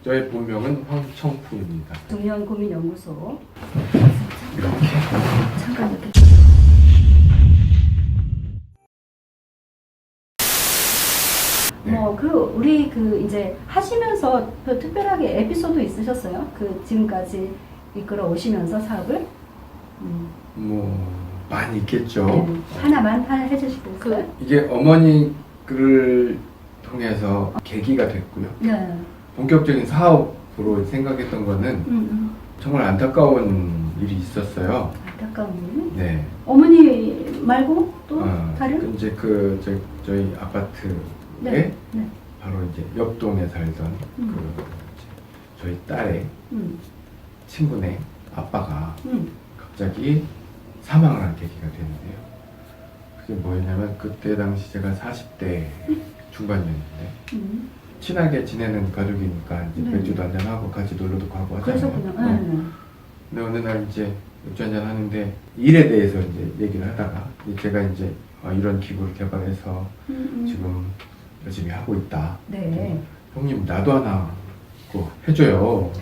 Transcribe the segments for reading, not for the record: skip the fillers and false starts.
저의 본명은 황청풍입니다. 중년고민연구소. 이렇게. 잠깐 이렇게. 네. 우리 이제 하시면서 그 특별하게 에피소드 있으셨어요? 지금까지 이끌어 오시면서 사업을? 많이 있겠죠. 네. 하나만 해주시겠어요? 이게 어머니를 통해서 계기가 됐고요. 네. 본격적인 사업으로 생각했던 거는 정말 안타까운 일이 있었어요. 안타까운 일? 네. 어머니 말고 또 다른? 이제 저희 아파트에 네. 네. 바로 이제 옆동에 살던 저희 딸의 친구네 아빠가 갑자기 사망을 한 계기가 됐는데요. 그게 뭐였냐면 그때 당시 제가 40대 중반이었는데 친하게 지내는 가족이니까 이제 네. 맥주도 한잔하고 같이 놀러도 가고 하잖아요. 그러셨군요. 근데 어느 날 이제 맥주 한잔 하는데 일에 대해서 이제 얘기를 하다가 제가 이제 이런 기구를 개발해서 지금 열심히 하고 있다. 네. 형님 나도 하나 그거 해줘요.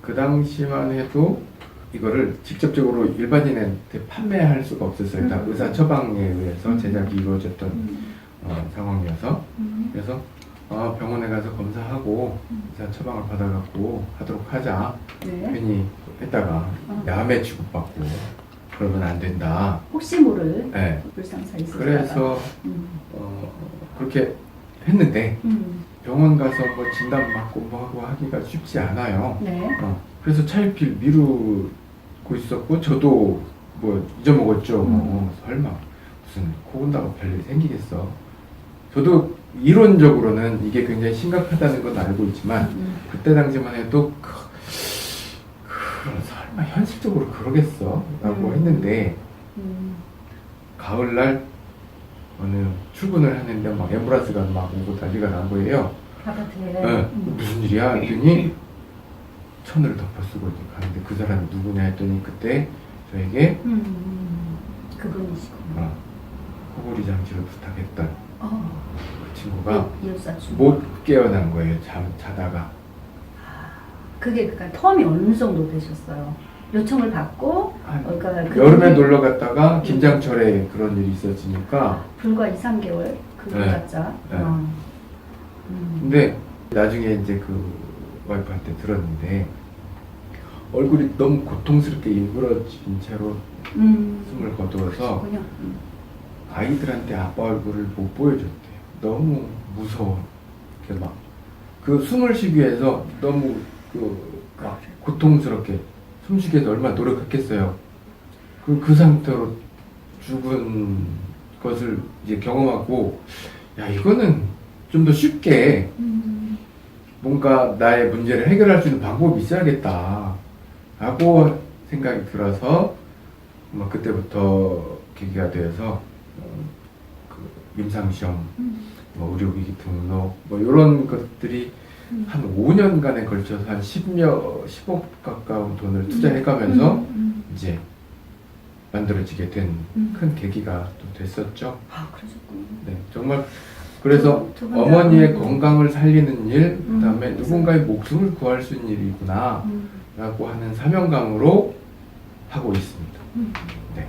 그 당시만 해도 이거를 직접적으로 일반인한테 판매할 수가 없었어요. 다 의사 처방에 의해서 제작이 이루어졌던 상황이어서 그래서 병원에 가서 검사하고 의사 처방을 받아갖고 하도록 하자. 네. 괜히 했다가 야매 취급받고 그러면 안 된다. 혹시 모를 네. 불상사 있을까? 그래서 그렇게 했는데 병원 가서 뭐 진단 받고 뭐 하고 하기가 쉽지 않아요. 네. 그래서 차일피일 미루고 있었고 저도 뭐 잊어먹었죠. 설마 무슨 코 온다고 별일 생기겠어. 저도 이론적으로는 이게 굉장히 심각하다는 건 알고 있지만 그때 당시만 해도 설마 현실적으로 그러겠어? 라고 했는데 가을날 어느 출근을 하는데 막 앰뷸런스가 막 오고 난리가 난 거예요. 바깥에. 네. 무슨 일이야? 했더니 천을 덮어쓰고 이제 가는데 그 사람이 누구냐 했더니 그때 저에게 그분이시구나. 코골이 장치를 부탁했던 그 친구가 이웃사촌. 못 깨어난 거예요. 자다가. 그게 텀이 어느 정도 되셨어요? 요청을 받고 그러니까 여름에 놀러 갔다가 김장철에 그런 일이 있었으니까 불과 2, 3개월 그거였자. 네. 근데 나중에 이제 그 와이프한테 들었는데 얼굴이 너무 고통스럽게 일그러진 채로 숨을 거두어서 아이들한테 아빠 얼굴을 못 보여줬대요. 너무 무서워. 막 그 숨을 쉬기 위해서 너무 막 고통스럽게 숨쉬기 위해서 얼마나 노력했겠어요. 그 상태로 죽은 것을 이제 경험하고 야 이거는 좀 더 쉽게 뭔가 나의 문제를 해결할 수 있는 방법이 있어야겠다 라고 생각이 들어서 그때부터 계기가 되어서 그 임상시험, 의료기기 등록 이런 것들이 한 5년간에 걸쳐서 한 10억 가까운 돈을 투자해가면서 이제 만들어지게 된 큰 계기가 또 됐었죠. 그러셨군요. 네, 정말 그래서 어머니의 건강을 살리는 일, 그다음에 누군가의 목숨을 구할 수 있는 일이구나 라고 하는 사명감으로 하고 있습니다. 네.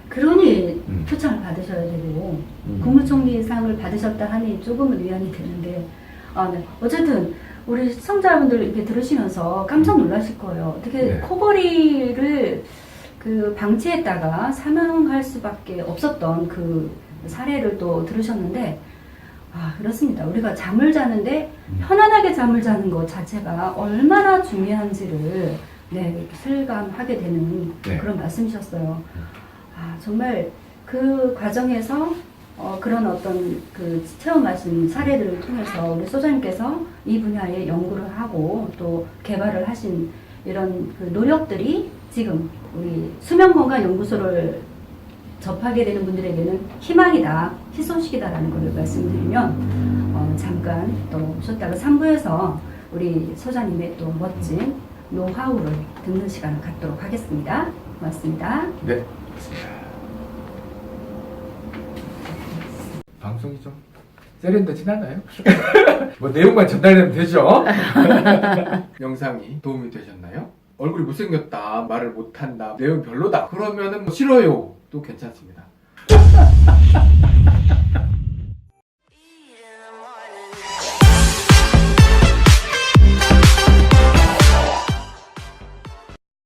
그러니 표창을 받으셔야 되고 국무총리상을 받으셨다 하니 조금은 위안이 되는데 네. 어쨌든 우리 시청자분들 이렇게 들으시면서 깜짝 놀라실 거예요. 어떻게 네. 코골이를 방치했다가 사망할 수밖에 없었던 그 사례를 또 들으셨는데 그렇습니다. 우리가 잠을 자는데 편안하게 잠을 자는 것 자체가 얼마나 중요한지를 실감하게 되는 그런 말씀이셨어요. 정말 그 과정에서 그런 어떤 체험하신 사례들을 통해서 우리 소장님께서 이 분야에 연구를 하고 또 개발을 하신 이런 노력들이 지금 우리 수면건강연구소를 접하게 되는 분들에게는 희망이다, 희소식이다라는 걸 말씀드리면 잠깐 또 쉬었다가 3부에서 우리 소장님의 또 멋진 노하우를 듣는 시간을 갖도록 하겠습니다. 고맙습니다. 네, 고맙습니다. 방송이 좀 세련되진 않아요. 뭐 내용만 전달되면 되죠. 영상이 도움이 되셨나요? 얼굴이 못생겼다, 말을 못한다, 내용 별로다 그러면은 뭐 싫어요 또 괜찮습니다.